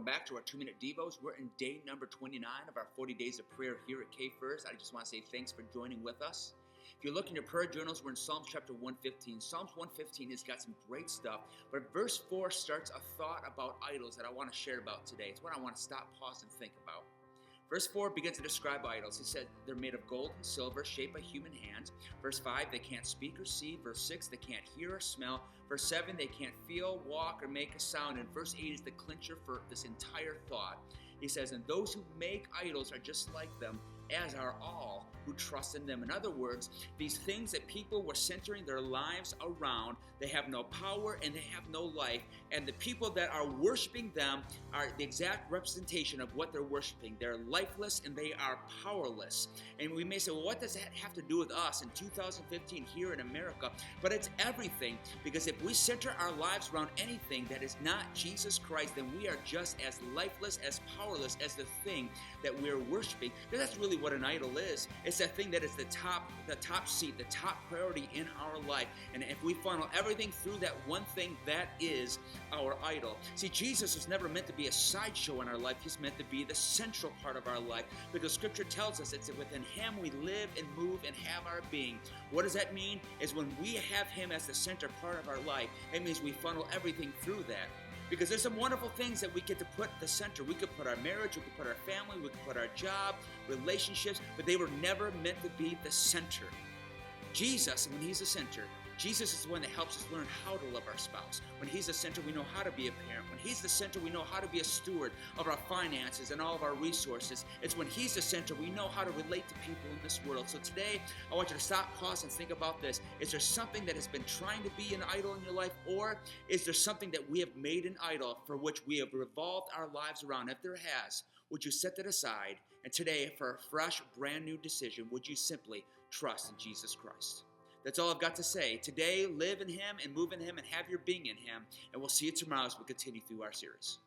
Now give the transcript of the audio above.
welcome back to our 2-minute Devos. We're in day number 29 of our 40 days of prayer here at K First. I just want to say thanks for joining with us. If you look in your prayer journals, we're in Psalms chapter 115. Psalms 115 has got some great stuff, but verse 4 starts a thought about idols that I want to share about today. It's what I want to stop, pause, and think about. Verse 4 begins to describe idols. He said they're made of gold and silver, shaped by human hands. Verse 5, they can't speak or see. Verse 6, they can't hear or smell. Verse 7, they can't feel, walk, or make a sound. And verse 8 is the clincher for this entire thought. He says, and those who make idols are just like them, as are all who trust in them. In other words, these things that people were centering their lives around, they have no power and they have no life. And the people that are worshiping them are the exact representation of what they're worshiping. They're lifeless and they are powerless. And we may say, well, what does that have to do with us in 2015 here in America? But it's everything, because if we center our lives around anything that is not Jesus Christ, then we are just as lifeless, as powerless as the thing that we're worshiping. Because that's really what an idol is. It's that thing that is the top seat, the top priority in our life. And if we funnel everything through that one thing, that is our idol. See, Jesus was never meant to be a sideshow in our life. He's meant to be the central part of our life, because Scripture tells us it's within Him we live and move and have our being. What does that mean? Is when we have Him as the center part of our life, it means we funnel everything through that. Because there's some wonderful things that we get to put at the center. We could put our marriage, we could put our family, we could put our job, relationships, but they were never meant to be the center. Jesus, when He's the center, Jesus is the one that helps us learn how to love our spouse. When He's the center, we know how to be a parent. When He's the center, we know how to be a steward of our finances and all of our resources. It's when He's the center, we know how to relate to people in this world. So today, I want you to stop, pause, and think about this. Is there something that has been trying to be an idol in your life, or is there something that we have made an idol for which we have revolved our lives around? If there has, would you set that aside? And today, for a fresh, brand new decision, would you simply trust in Jesus Christ? That's all I've got to say. Today, live in Him and move in Him and have your being in Him. And we'll see you tomorrow as we continue through our series.